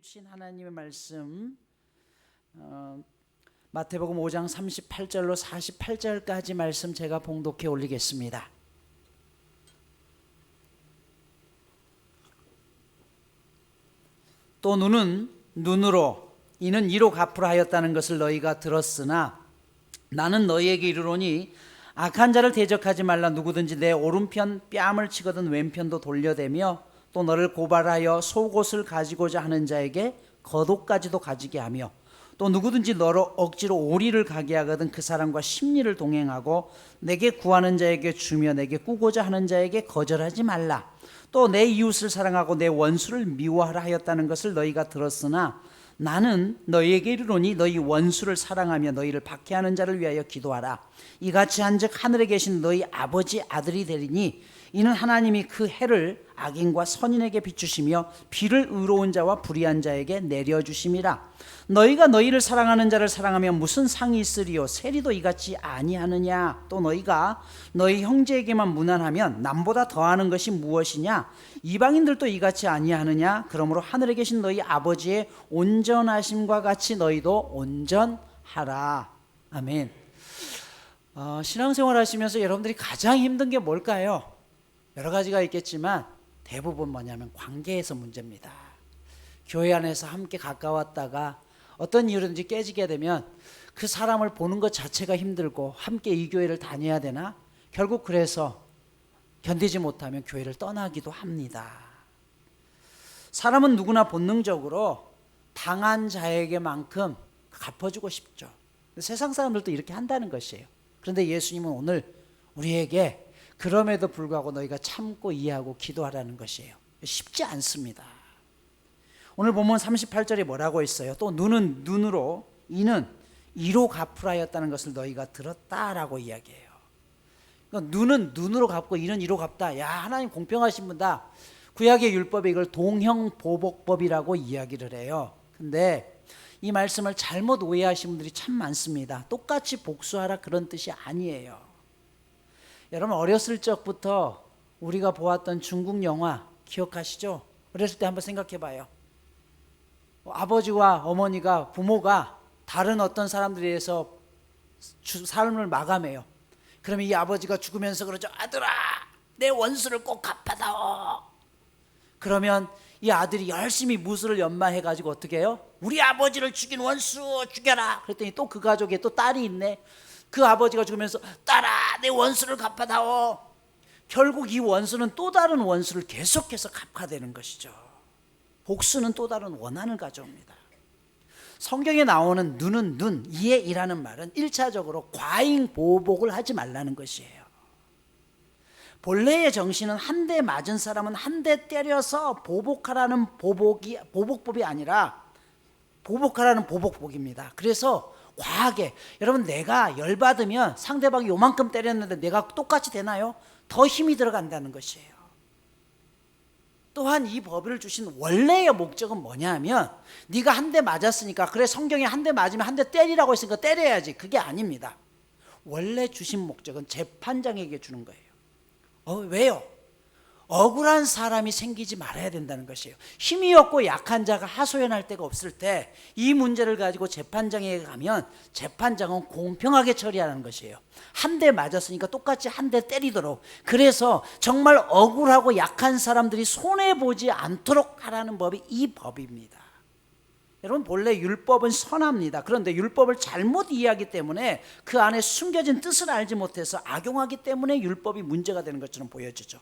우리에게 주신 하나님의 말씀 마태복음 5장 38절로 48절까지 말씀 제가 봉독해 올리겠습니다. 또 눈은 눈으로 이는 이로 갚으라 하였다는 것을 너희가 들었으나 나는 너희에게 이르노니 악한 자를 대적하지 말라. 누구든지 내 오른편 뺨을 치거든 왼편도 돌려대며 또 너를 고발하여 속옷을 가지고자 하는 자에게 겉옷까지도 가지게 하며 또 누구든지 너로 억지로 오리를 가게 하거든 그 사람과 심리를 동행하고 내게 구하는 자에게 주며 내게 꾸고자 하는 자에게 거절하지 말라. 또 내 이웃을 사랑하고 내 원수를 미워하라 하였다는 것을 너희가 들었으나 나는 너희에게 이르노니 너희 원수를 사랑하며 너희를 박해하는 자를 위하여 기도하라. 이같이 한즉 하늘에 계신 너희 아버지 아들이 되리니 이는 하나님이 그 해를 악인과 선인에게 비추시며 비를 의로운 자와 불의한 자에게 내려주심이라. 너희가 너희를 사랑하는 자를 사랑하면 무슨 상이 있으리요? 세리도 이같이 아니하느냐? 또 너희가 너희 형제에게만 무난하면 남보다 더하는 것이 무엇이냐? 이방인들도 이같이 아니하느냐? 그러므로 하늘에 계신 너희 아버지의 온전하심과 같이 너희도 온전하라. 아멘. 신앙생활 하시면서 여러분들이 가장 힘든 게 뭘까요? 여러 가지가 있겠지만 대부분 뭐냐면 관계에서 문제입니다. 교회 안에서 함께 가까웠다가 어떤 이유든지 깨지게 되면 그 사람을 보는 것 자체가 힘들고 함께 이 교회를 다녀야 되나? 결국 그래서 견디지 못하면 교회를 떠나기도 합니다. 사람은 누구나 본능적으로 당한 자에게만큼 갚아주고 싶죠. 세상 사람들도 이렇게 한다는 것이에요. 그런데 예수님은 오늘 우리에게 그럼에도 불구하고 너희가 참고 이해하고 기도하라는 것이에요. 쉽지 않습니다. 오늘 보면 38절에 뭐라고 있어요? 또 눈은 눈으로 이는 이로 갚으라 하였다는 것을 너희가 들었다라고 이야기해요. 그러니까 눈은 눈으로 갚고 이는 이로 갚다. 야, 하나님 공평하신 분다. 구약의 율법에 이걸 동형보복법이라고 이야기를 해요. 근데 이 말씀을 잘못 오해하신 분들이 참 많습니다. 똑같이 복수하라 그런 뜻이 아니에요. 여러분 어렸을 적부터 우리가 보았던 중국 영화 기억하시죠? 어렸을 때 한번 생각해 봐요. 아버지와 어머니가 부모가 다른 어떤 사람들에 의해서 삶을 마감해요. 그러면 이 아버지가 죽으면서 그러죠. 아들아 내 원수를 꼭 갚아다오. 그러면 이 아들이 열심히 무술을 연마해가지고 어떻게 해요? 우리 아버지를 죽인 원수 죽여라. 그랬더니 또 그 가족에 또 딸이 있네. 그 아버지가 죽으면서 딸아 내 원수를 갚아다오. 결국 이 원수는 또 다른 원수를 계속해서 갚아대는 것이죠. 복수는 또 다른 원한을 가져옵니다. 성경에 나오는 눈은 눈, 이에 이라는 말은 1차적으로 과잉 보복을 하지 말라는 것이에요. 본래의 정신은 한 대 맞은 사람은 한 대 때려서 보복하라는 보복법이 아니라 보복하라는 보복법입니다. 그래서 과하게 여러분 내가 열받으면 상대방이 요만큼 때렸는데 내가 똑같이 되나요? 더 힘이 들어간다는 것이에요. 또한 이 법을 주신 원래의 목적은 뭐냐면 네가 한 대 맞았으니까 그래 성경에 한 대 맞으면 한 대 때리라고 했으니까 때려야지. 그게 아닙니다. 원래 주신 목적은 재판장에게 주는 거예요. 왜요? 억울한 사람이 생기지 말아야 된다는 것이에요. 힘이 없고 약한 자가 하소연할 데가 없을 때 이 문제를 가지고 재판장에게 가면 재판장은 공평하게 처리하는 것이에요. 한 대 맞았으니까 똑같이 한 대 때리도록. 그래서 정말 억울하고 약한 사람들이 손해보지 않도록 하라는 법이 이 법입니다. 여러분 본래 율법은 선합니다. 그런데 율법을 잘못 이해하기 때문에 그 안에 숨겨진 뜻을 알지 못해서 악용하기 때문에 율법이 문제가 되는 것처럼 보여지죠.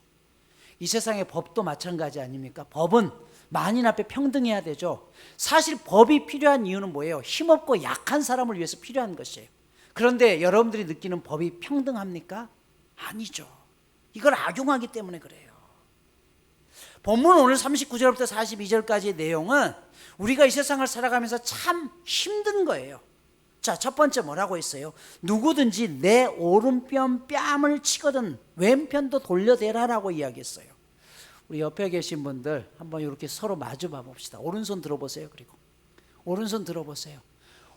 이 세상의 법도 마찬가지 아닙니까? 법은 만인 앞에 평등해야 되죠. 사실 법이 필요한 이유는 뭐예요? 힘없고 약한 사람을 위해서 필요한 것이에요. 그런데 여러분들이 느끼는 법이 평등합니까? 아니죠. 이걸 악용하기 때문에 그래요. 본문 오늘 39절부터 42절까지의 내용은 우리가 이 세상을 살아가면서 참 힘든 거예요. 자, 첫 번째 뭐라고 했어요? 누구든지 내 오른편 뺨을 치거든 왼편도 돌려대라라고 이야기했어요. 우리 옆에 계신 분들 한번 이렇게 서로 마주 봐봅시다. 오른손 들어보세요. 그리고 오른손 들어보세요.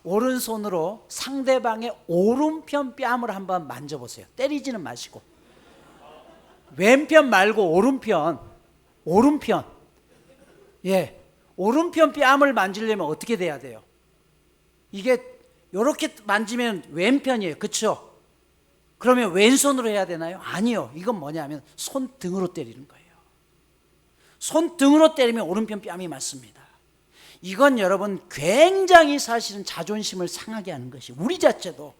오른손으로 상대방의 오른편 뺨을 한번 만져보세요. 때리지는 마시고. 왼편 말고 오른편. 예. 오른편 뺨을 만지려면 어떻게 돼야 돼요? 이게 이렇게 만지면 왼편이에요. 그렇죠? 그러면 왼손으로 해야 되나요? 아니요. 이건 뭐냐면 손등으로 때리는 거예요. 손등으로 때리면 오른편 뺨이 맞습니다. 이건 여러분 굉장히 사실은 자존심을 상하게 하는 것이, 우리 자체도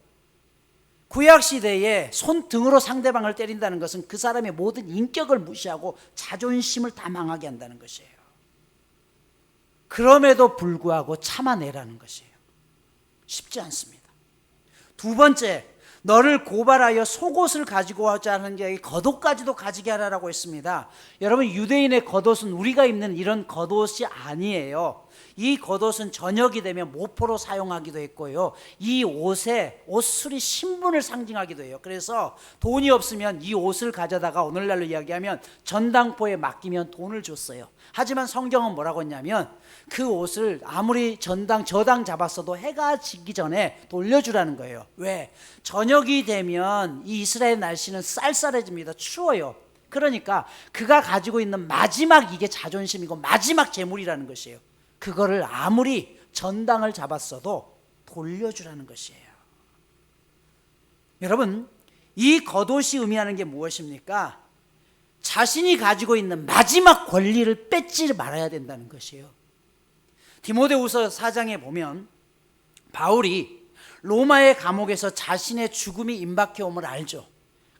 구약시대에 손등으로 상대방을 때린다는 것은 그 사람의 모든 인격을 무시하고 자존심을 다 망하게 한다는 것이에요. 그럼에도 불구하고 참아내라는 것이에요. 쉽지 않습니다. 두 번째, 너를 고발하여 속옷을 가지고 오자 하는 게 겉옷까지도 가지게 하라고 했습니다. 여러분, 유대인의 겉옷은 우리가 입는 이런 겉옷이 아니에요. 이 겉옷은 저녁이 되면 모포로 사용하기도 했고요, 이 옷에 옷술이 신분을 상징하기도 해요. 그래서 돈이 없으면 이 옷을 가져다가 오늘날로 이야기하면 전당포에 맡기면 돈을 줬어요. 하지만 성경은 뭐라고 했냐면 그 옷을 아무리 저당 잡았어도 해가 지기 전에 돌려주라는 거예요. 왜? 저녁이 되면 이 이스라엘 날씨는 쌀쌀해집니다. 추워요. 그러니까 그가 가지고 있는 마지막, 이게 자존심이고 마지막 재물이라는 것이에요. 그거를 아무리 전당을 잡았어도 돌려주라는 것이에요. 여러분, 이 겉옷이 의미하는 게 무엇입니까? 자신이 가지고 있는 마지막 권리를 뺏지 말아야 된다는 것이에요. 디모데후서 4장에 보면 바울이 로마의 감옥에서 자신의 죽음이 임박해 옴을 알죠.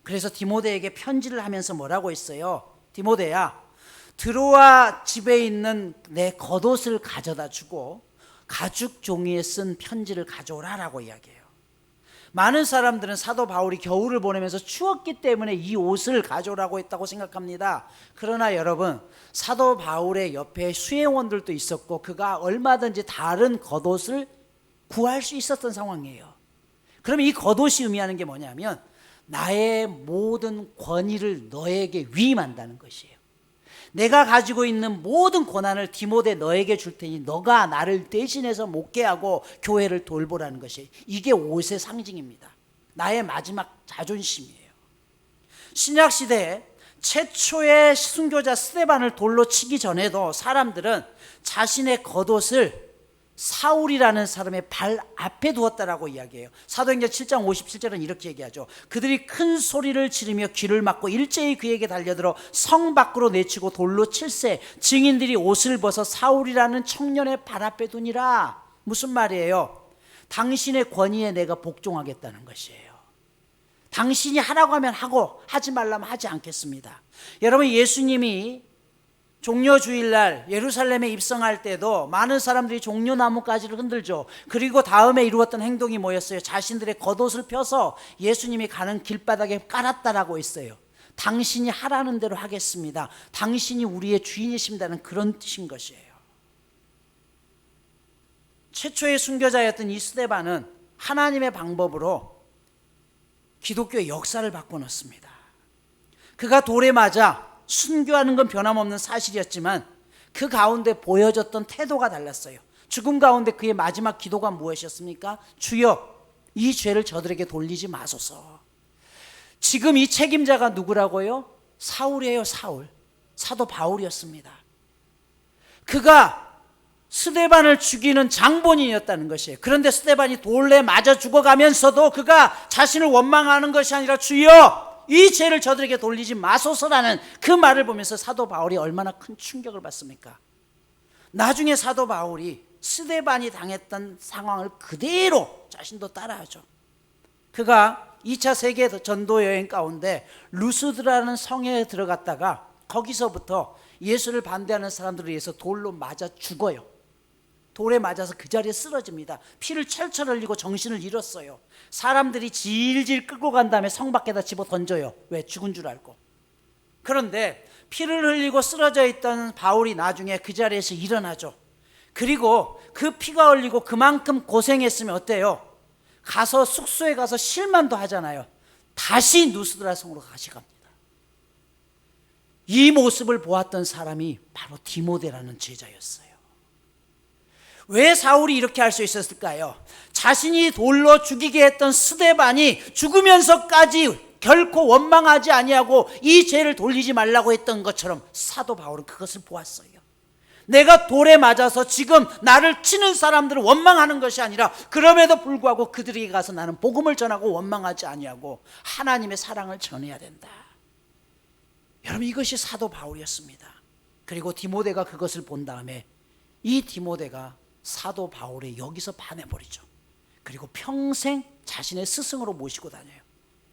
그래서 디모데에게 편지를 하면서 뭐라고 했어요? 디모데야, 드로아 집에 있는 내 겉옷을 가져다 주고 가죽 종이에 쓴 편지를 가져오라라고 이야기해요. 많은 사람들은 사도 바울이 겨울을 보내면서 추웠기 때문에 이 옷을 가져오라고 했다고 생각합니다. 그러나 여러분, 사도 바울의 옆에 수행원들도 있었고 그가 얼마든지 다른 겉옷을 구할 수 있었던 상황이에요. 그러면 이 겉옷이 의미하는 게 뭐냐면 나의 모든 권위를 너에게 위임한다는 것이에요. 내가 가지고 있는 모든 고난을 디모데 너에게 줄 테니 너가 나를 대신해서 목회하고 교회를 돌보라는 것이, 이게 옷의 상징입니다. 나의 마지막 자존심이에요. 신약시대에 최초의 순교자 스데반을 돌로 치기 전에도 사람들은 자신의 겉옷을 사울이라는 사람의 발 앞에 두었다라고 이야기해요. 사도행전 7장 57절은 이렇게 얘기하죠. 그들이 큰 소리를 지르며 귀를 막고 일제히 그에게 달려들어 성 밖으로 내치고 돌로 칠세 증인들이 옷을 벗어 사울이라는 청년의 발 앞에 두니라. 무슨 말이에요? 당신의 권위에 내가 복종하겠다는 것이에요. 당신이 하라고 하면 하고 하지 말라면 하지 않겠습니다. 여러분, 예수님이 종려주일날 예루살렘에 입성할 때도 많은 사람들이 종려나무가지를 흔들죠. 그리고 다음에 이루었던 행동이 뭐였어요? 자신들의 겉옷을 펴서 예수님이 가는 길바닥에 깔았다라고 했어요. 당신이 하라는 대로 하겠습니다. 당신이 우리의 주인이십니다는 그런 뜻인 것이에요. 최초의 순교자였던 이 스데반은 하나님의 방법으로 기독교의 역사를 바꿔놓습니다. 그가 돌에 맞아 순교하는 건 변함없는 사실이었지만 그 가운데 보여졌던 태도가 달랐어요. 죽음 가운데 그의 마지막 기도가 무엇이었습니까? 주여, 이 죄를 저들에게 돌리지 마소서. 지금 이 책임자가 누구라고요? 사울이에요. 사울. 사도 바울이었습니다. 그가 스데반을 죽이는 장본인이었다는 것이에요. 그런데 스데반이 돌에 맞아 죽어가면서도 그가 자신을 원망하는 것이 아니라 주여, 이 죄를 저들에게 돌리지 마소서라는 그 말을 보면서 사도 바울이 얼마나 큰 충격을 받습니까? 나중에 사도 바울이 스데반이 당했던 상황을 그대로 자신도 따라하죠. 그가 2차 세계 전도 여행 가운데 루스드라는 성에 들어갔다가 거기서부터 예수를 반대하는 사람들에 의해서 돌로 맞아 죽어요. 돌에 맞아서 그 자리에 쓰러집니다. 피를 철철 흘리고 정신을 잃었어요. 사람들이 질질 끌고 간 다음에 성 밖에다 집어 던져요. 왜? 죽은 줄 알고. 그런데 피를 흘리고 쓰러져 있던 바울이 나중에 그 자리에서 일어나죠. 그리고 그 피가 흘리고 그만큼 고생했으면 어때요? 가서 숙소에 가서 실만도 하잖아요. 다시 누스드라 성으로 다시 갑니다. 이 모습을 보았던 사람이 바로 디모데라는 제자였어요. 왜 사울이 이렇게 할 수 있었을까요? 자신이 돌로 죽이게 했던 스데반이 죽으면서까지 결코 원망하지 아니하고 이 죄를 돌리지 말라고 했던 것처럼 사도 바울은 그것을 보았어요. 내가 돌에 맞아서 지금 나를 치는 사람들을 원망하는 것이 아니라 그럼에도 불구하고 그들에게 가서 나는 복음을 전하고 원망하지 아니하고 하나님의 사랑을 전해야 된다. 여러분, 이것이 사도 바울이었습니다. 그리고 디모데가 그것을 본 다음에 이 디모데가 사도 바울의 여기서 반해버리죠. 그리고 평생 자신의 스승으로 모시고 다녀요.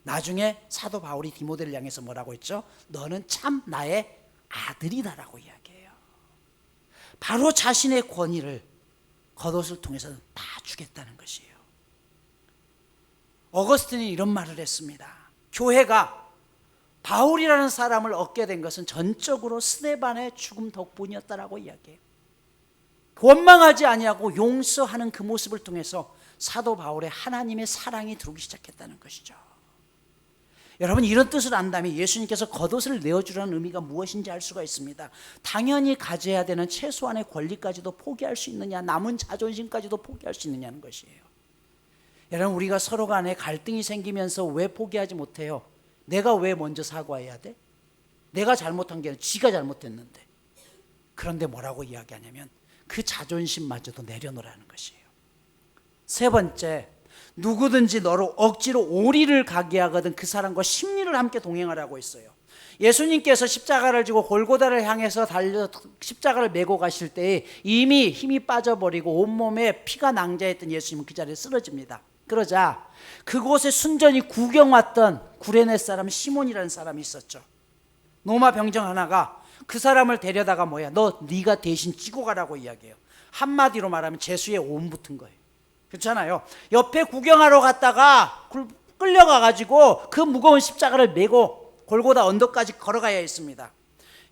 나중에 사도 바울이 디모데를 향해서 뭐라고 했죠? 너는 참 나의 아들이다라고 이야기해요. 바로 자신의 권위를 겉옷을 통해서 다 주겠다는 것이에요. 어거스틴이 이런 말을 했습니다. 교회가 바울이라는 사람을 얻게 된 것은 전적으로 스데반의 죽음 덕분이었다라고 이야기해요. 원망하지 아니하고 용서하는 그 모습을 통해서 사도 바울의 하나님의 사랑이 들어오기 시작했다는 것이죠. 여러분, 이런 뜻을 안다면 예수님께서 겉옷을 내어주라는 의미가 무엇인지 알 수가 있습니다. 당연히 가져야 되는 최소한의 권리까지도 포기할 수 있느냐, 남은 자존심까지도 포기할 수 있느냐는 것이에요. 여러분, 우리가 서로 간에 갈등이 생기면서 왜 포기하지 못해요? 내가 왜 먼저 사과해야 돼? 내가 잘못한 게 아니라 지가 잘못했는데. 그런데 뭐라고 이야기하냐면 그 자존심마저도 내려놓으라는 것이에요. 세 번째, 누구든지 너로 억지로 오리를 가게 하거든 그 사람과 심리를 함께 동행하라고 했어요. 예수님께서 십자가를 지고 골고다를 향해서 달려 십자가를 메고 가실 때에 이미 힘이 빠져버리고 온몸에 피가 낭자했던 예수님은 그 자리에 쓰러집니다. 그러자 그곳에 순전히 구경 왔던 구레네 사람 시몬이라는 사람이 있었죠. 노마 병정 하나가 그 사람을 데려다가 네가 대신 찌고 가라고 이야기해요. 한마디로 말하면 재수에 온 붙은 거예요. 그렇잖아요. 옆에 구경하러 갔다가 끌려가가지고 그 무거운 십자가를 메고 골고다 언덕까지 걸어가야 했습니다.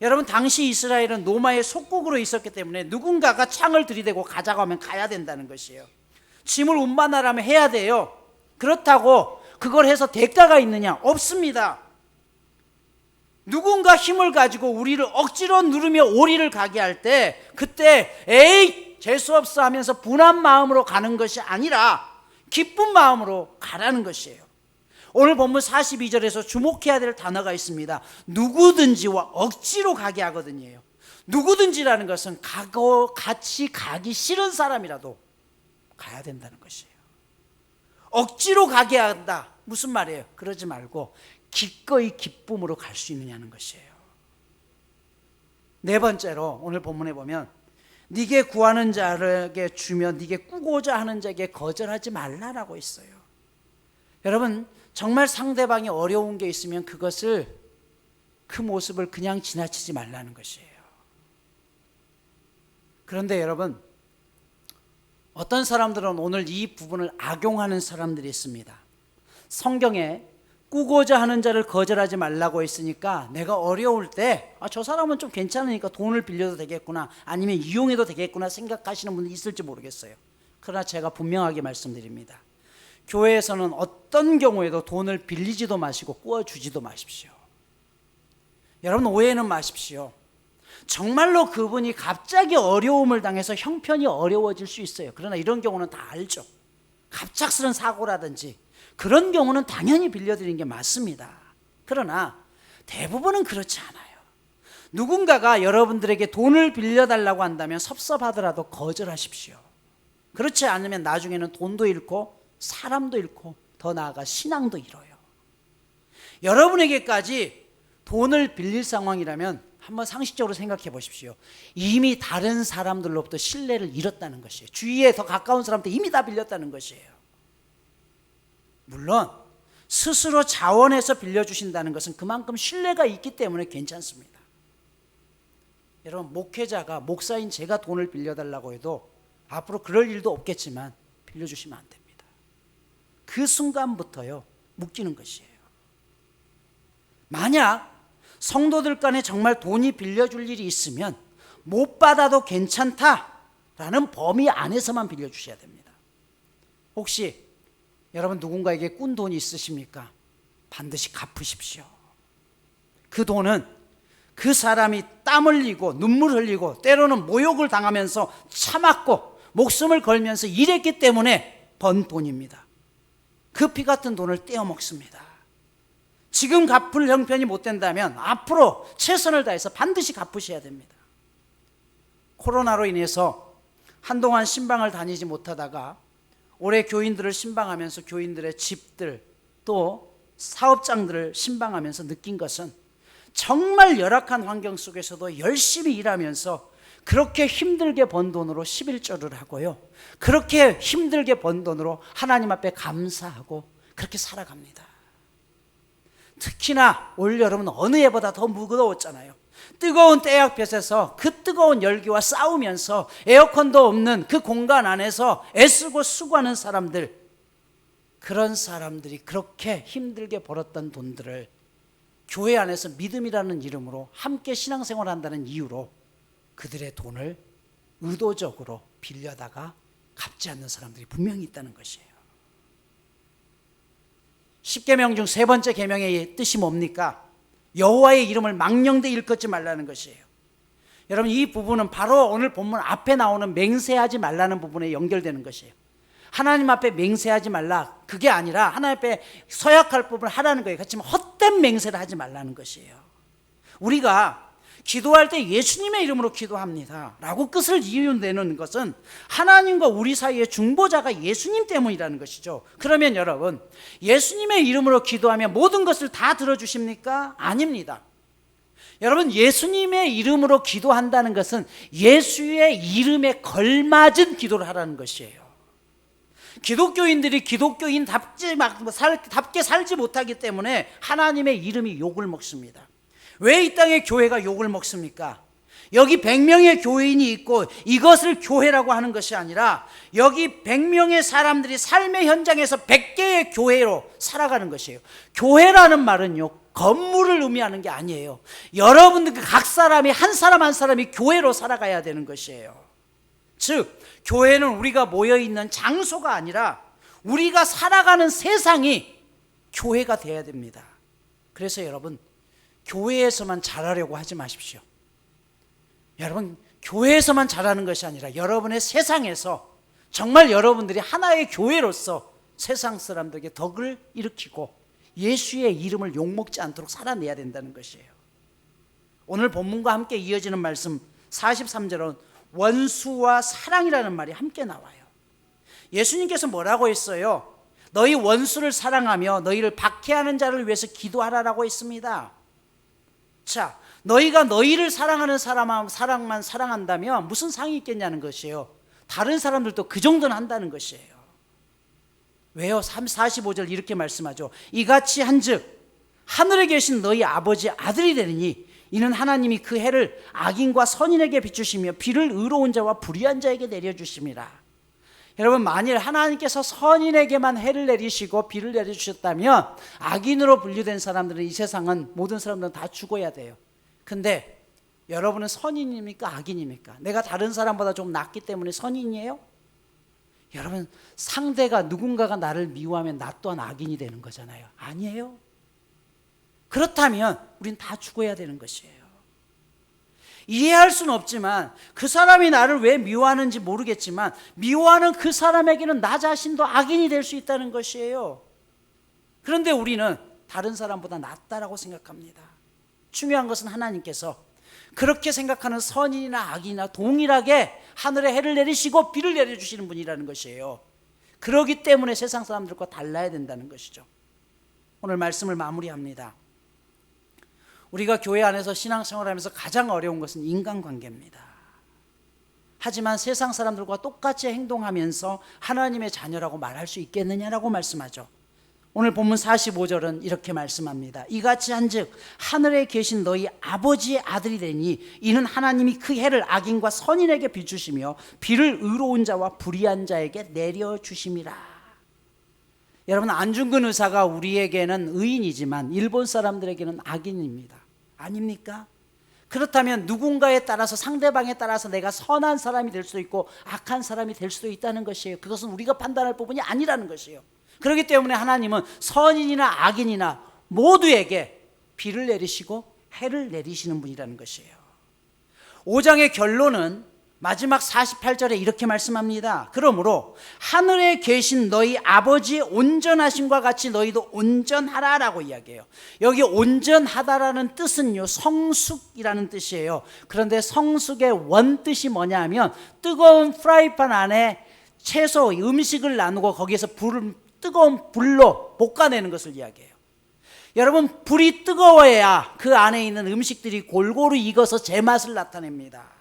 여러분, 당시 이스라엘은 로마의 속국으로 있었기 때문에 누군가가 창을 들이대고 가자고 하면 가야 된다는 것이에요. 짐을 운반하라면 해야 돼요. 그렇다고 그걸 해서 대가가 있느냐? 없습니다. 누군가 힘을 가지고 우리를 억지로 누르며 오리를 가게 할 때 그때 에이 재수없어 하면서 분한 마음으로 가는 것이 아니라 기쁜 마음으로 가라는 것이에요. 오늘 본문 42절에서 주목해야 될 단어가 있습니다. 누구든지와 억지로 가게 하거든요. 누구든지라는 것은 같이 가기 싫은 사람이라도 가야 된다는 것이에요. 억지로 가게 한다. 무슨 말이에요? 그러지 말고 기꺼이 기쁨으로 갈 수 있느냐는 것이에요. 네 번째로 오늘 본문에 보면 네게 구하는 자에게 주며 네게 꾸고자 하는 자에게 거절하지 말라라고 있어요. 여러분, 정말 상대방이 어려운 게 있으면 그 모습을 그냥 지나치지 말라는 것이에요. 그런데 여러분, 어떤 사람들은 오늘 이 부분을 악용하는 사람들이 있습니다. 성경에 꾸고자 하는 자를 거절하지 말라고 했으니까 내가 어려울 때 저 사람은 좀 괜찮으니까 돈을 빌려도 되겠구나, 아니면 이용해도 되겠구나 생각하시는 분이 있을지 모르겠어요. 그러나 제가 분명하게 말씀드립니다. 교회에서는 어떤 경우에도 돈을 빌리지도 마시고 꾸어주지도 마십시오. 여러분, 오해는 마십시오. 정말로 그분이 갑자기 어려움을 당해서 형편이 어려워질 수 있어요. 그러나 이런 경우는 다 알죠. 갑작스런 사고라든지 그런 경우는 당연히 빌려드리는 게 맞습니다. 그러나 대부분은 그렇지 않아요. 누군가가 여러분들에게 돈을 빌려달라고 한다면 섭섭하더라도 거절하십시오. 그렇지 않으면 나중에는 돈도 잃고 사람도 잃고 더 나아가 신앙도 잃어요. 여러분에게까지 돈을 빌릴 상황이라면 한번 상식적으로 생각해 보십시오. 이미 다른 사람들로부터 신뢰를 잃었다는 것이에요. 주위에 더 가까운 사람한테 이미 다 빌렸다는 것이에요. 물론 스스로 자원해서 빌려주신다는 것은 그만큼 신뢰가 있기 때문에 괜찮습니다. 여러분, 목사인 제가 돈을 빌려달라고 해도 앞으로 그럴 일도 없겠지만 빌려주시면 안 됩니다. 그 순간부터요, 묶이는 것이에요. 만약 성도들 간에 정말 돈이 빌려줄 일이 있으면 못 받아도 괜찮다라는 범위 안에서만 빌려주셔야 됩니다. 혹시 여러분 누군가에게 꾼 돈이 있으십니까? 반드시 갚으십시오. 그 돈은 그 사람이 땀 흘리고 눈물 흘리고 때로는 모욕을 당하면서 참았고 목숨을 걸면서 일했기 때문에 번 돈입니다. 그 피 같은 돈을 떼어 먹습니다. 지금 갚을 형편이 못 된다면 앞으로 최선을 다해서 반드시 갚으셔야 됩니다. 코로나로 인해서 한동안 신방을 다니지 못하다가 올해 교인들을 신방하면서 교인들의 집들 또 사업장들을 신방하면서 느낀 것은 정말 열악한 환경 속에서도 열심히 일하면서 그렇게 힘들게 번 돈으로 11조를 하고요, 그렇게 힘들게 번 돈으로 하나님 앞에 감사하고 그렇게 살아갑니다. 특히나 올여름은 어느 해보다 더 무거웠잖아요. 뜨거운 태양볕에서 그 뜨거운 열기와 싸우면서 에어컨도 없는 그 공간 안에서 애쓰고 수고하는 사람들, 그런 사람들이 그렇게 힘들게 벌었던 돈들을 교회 안에서 믿음이라는 이름으로 함께 신앙생활을 한다는 이유로 그들의 돈을 의도적으로 빌려다가 갚지 않는 사람들이 분명히 있다는 것이에요. 10계명 중 세 번째 계명의 뜻이 뭡니까? 여호와의 이름을 망령되이 일컫지 말라는 것이에요. 여러분, 이 부분은 바로 오늘 본문 앞에 나오는 맹세하지 말라는 부분에 연결되는 것이에요. 하나님 앞에 맹세하지 말라, 그게 아니라 하나님 앞에 서약할 부분을 하라는 거예요. 그렇지만 헛된 맹세를 하지 말라는 것이에요. 우리가 기도할 때 예수님의 이름으로 기도합니다 라고 끝을 이어내는 것은 하나님과 우리 사이의 중보자가 예수님 때문이라는 것이죠. 그러면 여러분, 예수님의 이름으로 기도하면 모든 것을 다 들어주십니까? 아닙니다. 여러분, 예수님의 이름으로 기도한다는 것은 예수의 이름에 걸맞은 기도를 하라는 것이에요. 기독교인들이 기독교인답게 살지 못하기 때문에 하나님의 이름이 욕을 먹습니다. 왜 이 땅에 교회가 욕을 먹습니까? 여기 100명의 교인이 있고 이것을 교회라고 하는 것이 아니라 여기 100명의 사람들이 삶의 현장에서 100개의 교회로 살아가는 것이에요. 교회라는 말은요, 건물을 의미하는 게 아니에요. 여러분들 각 사람이 한 사람 한 사람이 교회로 살아가야 되는 것이에요. 즉, 교회는 우리가 모여있는 장소가 아니라 우리가 살아가는 세상이 교회가 되어야 됩니다. 그래서 여러분, 교회에서만 잘하려고 하지 마십시오. 여러분, 교회에서만 잘하는 것이 아니라 여러분의 세상에서 정말 여러분들이 하나의 교회로서 세상 사람들에게 덕을 일으키고 예수의 이름을 욕먹지 않도록 살아내야 된다는 것이에요. 오늘 본문과 함께 이어지는 말씀 43절은 원수와 사랑이라는 말이 함께 나와요. 예수님께서 뭐라고 했어요? 너희 원수를 사랑하며 너희를 박해하는 자를 위해서 기도하라라고 했습니다. 자, 너희가 너희를 사랑하는 사람만 사랑한다면 무슨 상이 있겠냐는 것이에요. 다른 사람들도 그 정도는 한다는 것이에요. 왜요? 45절 이렇게 말씀하죠. 이같이 한즉 하늘에 계신 너희 아버지 아들이 되리니 이는 하나님이 그 해를 악인과 선인에게 비추시며 비를 의로운 자와 불의한 자에게 내려주심이라. 여러분, 만일 하나님께서 선인에게만 해를 내리시고 비를 내려주셨다면 악인으로 분류된 사람들은, 이 세상은 모든 사람들은 다 죽어야 돼요. 근데 여러분은 선인입니까? 악인입니까? 내가 다른 사람보다 좀 낫기 때문에 선인이에요? 여러분, 상대가 누군가가 나를 미워하면 나 또한 악인이 되는 거잖아요. 아니에요. 그렇다면 우린 다 죽어야 되는 것이에요. 이해할 수는 없지만, 그 사람이 나를 왜 미워하는지 모르겠지만 미워하는 그 사람에게는 나 자신도 악인이 될 수 있다는 것이에요. 그런데 우리는 다른 사람보다 낫다라고 생각합니다. 중요한 것은 하나님께서 그렇게 생각하는 선인이나 악인이나 동일하게 하늘에 해를 내리시고 비를 내려주시는 분이라는 것이에요. 그렇기 때문에 세상 사람들과 달라야 된다는 것이죠. 오늘 말씀을 마무리합니다. 우리가 교회 안에서 신앙생활하면서 가장 어려운 것은 인간관계입니다. 하지만 세상 사람들과 똑같이 행동하면서 하나님의 자녀라고 말할 수 있겠느냐라고 말씀하죠. 오늘 본문 45절은 이렇게 말씀합니다. 이같이 한즉 하늘에 계신 너희 아버지의 아들이 되니 이는 하나님이 그 해를 악인과 선인에게 비추시며 비를 의로운 자와 불의한 자에게 내려주심이라. 여러분, 안중근 의사가 우리에게는 의인이지만 일본 사람들에게는 악인입니다. 아닙니까? 그렇다면 누군가에 따라서, 상대방에 따라서 내가 선한 사람이 될 수도 있고 악한 사람이 될 수도 있다는 것이에요. 그것은 우리가 판단할 부분이 아니라는 것이에요. 그렇기 때문에 하나님은 선인이나 악인이나 모두에게 비를 내리시고 해를 내리시는 분이라는 것이에요. 5장의 결론은 마지막 48절에 이렇게 말씀합니다. 그러므로 하늘에 계신 너희 아버지의 온전하심과 같이 너희도 온전하라라고 이야기해요. 여기 온전하다라는 뜻은요, 성숙이라는 뜻이에요. 그런데 성숙의 원뜻이 뭐냐 하면 뜨거운 프라이팬 안에 채소, 음식을 나누고 거기에서 뜨거운 불로 볶아내는 것을 이야기해요. 여러분, 불이 뜨거워야 그 안에 있는 음식들이 골고루 익어서 제맛을 나타냅니다.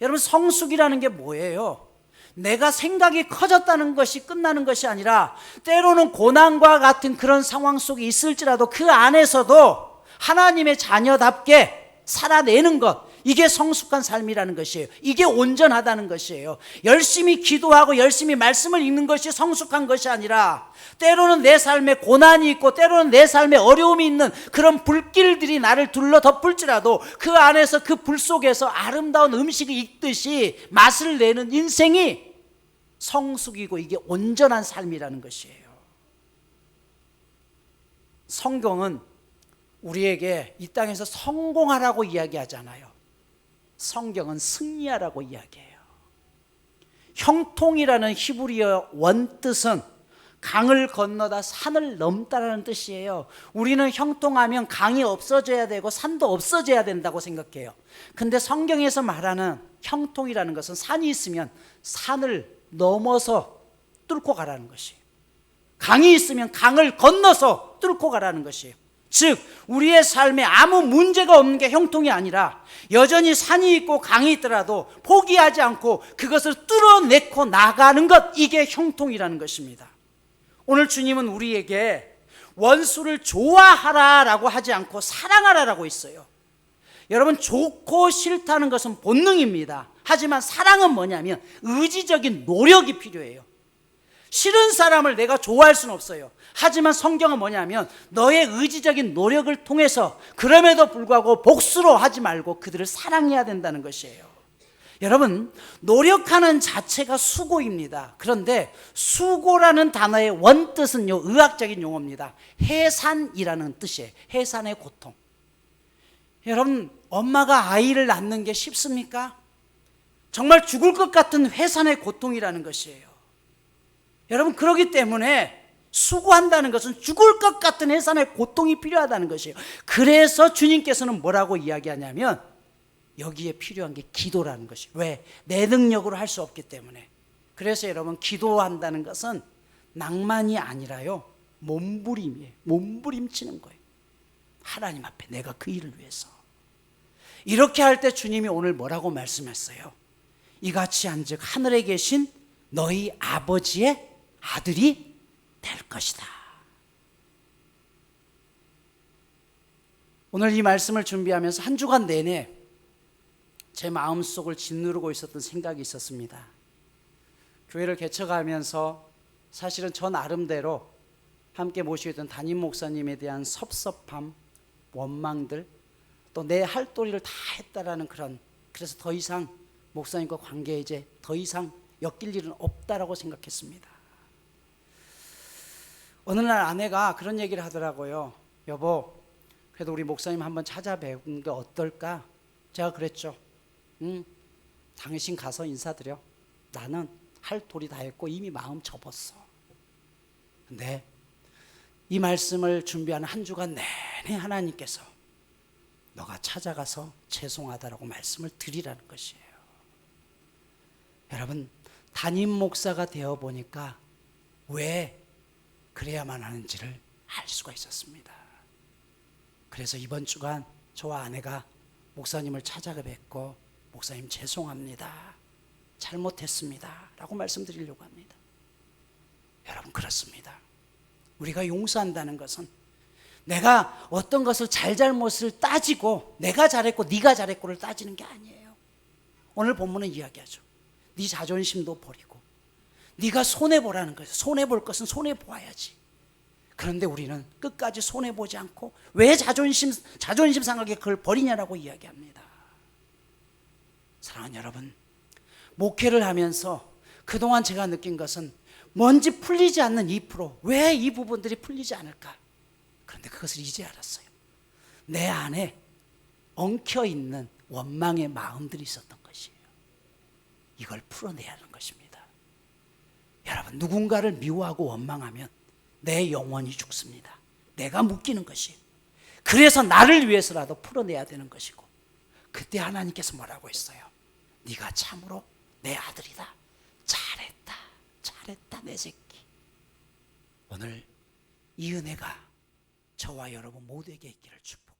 여러분, 성숙이라는 게 뭐예요? 내가 생각이 커졌다는 것이 끝나는 것이 아니라 때로는 고난과 같은 그런 상황 속에 있을지라도 그 안에서도 하나님의 자녀답게 살아내는 것, 이게 성숙한 삶이라는 것이에요. 이게 온전하다는 것이에요. 열심히 기도하고 열심히 말씀을 읽는 것이 성숙한 것이 아니라 때로는 내 삶에 고난이 있고 때로는 내 삶에 어려움이 있는 그런 불길들이 나를 둘러 덮을지라도 그 안에서 그 불 속에서 아름다운 음식이 익듯이 맛을 내는 인생이 성숙이고 이게 온전한 삶이라는 것이에요. 성경은 우리에게 이 땅에서 성공하라고 이야기하잖아요. 성경은 승리하라고 이야기해요. 형통이라는 히브리어 원뜻은 강을 건너다 산을 넘다라는 뜻이에요. 우리는 형통하면 강이 없어져야 되고 산도 없어져야 된다고 생각해요. 근데 성경에서 말하는 형통이라는 것은 산이 있으면 산을 넘어서 뚫고 가라는 것이에요. 강이 있으면 강을 건너서 뚫고 가라는 것이에요. 즉 우리의 삶에 아무 문제가 없는 게 형통이 아니라 여전히 산이 있고 강이 있더라도 포기하지 않고 그것을 뚫어내고 나가는 것, 이게 형통이라는 것입니다. 오늘 주님은 우리에게 원수를 좋아하라라고 하지 않고 사랑하라라고 했어요. 여러분, 좋고 싫다는 것은 본능입니다. 하지만 사랑은 뭐냐면 의지적인 노력이 필요해요. 싫은 사람을 내가 좋아할 수는 없어요. 하지만 성경은 뭐냐면 너의 의지적인 노력을 통해서 그럼에도 불구하고 복수로 하지 말고 그들을 사랑해야 된다는 것이에요. 여러분, 노력하는 자체가 수고입니다. 그런데 수고라는 단어의 원뜻은요, 의학적인 용어입니다. 해산이라는 뜻이에요. 해산의 고통. 여러분, 엄마가 아이를 낳는 게 쉽습니까? 정말 죽을 것 같은 해산의 고통이라는 것이에요. 여러분, 그렇기 때문에 수고한다는 것은 죽을 것 같은 해산의 고통이 필요하다는 것이에요. 그래서 주님께서는 뭐라고 이야기하냐면 여기에 필요한 게 기도라는 것이에요. 왜? 내 능력으로 할 수 없기 때문에. 그래서 여러분, 기도한다는 것은 낭만이 아니라요, 몸부림이에요. 몸부림치는 거예요. 하나님 앞에 내가 그 일을 위해서. 이렇게 할 때 주님이 오늘 뭐라고 말씀했어요? 이같이 한즉 하늘에 계신 너희 아버지의 아들이 될 것이다. 오늘 이 말씀을 준비하면서 한 주간 내내 제 마음속을 짓누르고 있었던 생각이 있었습니다. 교회를 개척하면서 사실은 저 나름대로 함께 모시던 담임 목사님에 대한 섭섭함, 원망들, 또 내 할 도리를 다 했다라는 그래서 더 이상 목사님과 관계에 이제 더 이상 엮일 일은 없다라고 생각했습니다. 어느 날 아내가 그런 얘기를 하더라고요. 여보, 그래도 우리 목사님 한번 찾아뵙는 게 어떨까? 제가 그랬죠. 당신 가서 인사드려. 나는 할 도리 다 했고 이미 마음 접었어. 근데 이 말씀을 준비하는 한 주간 내내 하나님께서 너가 찾아가서 죄송하다라고 말씀을 드리라는 것이에요. 여러분, 담임 목사가 되어 보니까 왜 그래야만 하는지를 알 수가 있었습니다. 그래서 이번 주간 저와 아내가 목사님을 찾아가 뵙고 목사님 죄송합니다, 잘못했습니다 라고 말씀드리려고 합니다. 여러분, 그렇습니다. 우리가 용서한다는 것은 내가 어떤 것을 잘못을 따지고 내가 잘했고 네가 잘했고를 따지는 게 아니에요. 오늘 본문은 이야기하죠. 네 자존심도 버리고 네가 손해보라는 거예요. 손해볼 것은 손해보아야지. 그런데 우리는 끝까지 손해보지 않고 왜 자존심 상하게 그걸 버리냐라고 이야기합니다. 사랑하는 여러분, 목회를 하면서 그동안 제가 느낀 것은 뭔지 풀리지 않는 2%, 왜 이 부분들이 풀리지 않을까? 그런데 그것을 이제 알았어요. 내 안에 엉켜있는 원망의 마음들이 있었던 것이에요. 이걸 풀어내야 하는 것입니다. 여러분, 누군가를 미워하고 원망하면 내 영혼이 죽습니다. 내가 묶이는 것이. 그래서 나를 위해서라도 풀어내야 되는 것이고, 그때 하나님께서 뭐라고 했어요? 네가 참으로 내 아들이다. 잘했다. 잘했다 내 새끼. 오늘 이 은혜가 저와 여러분 모두에게 있기를 축복합니다.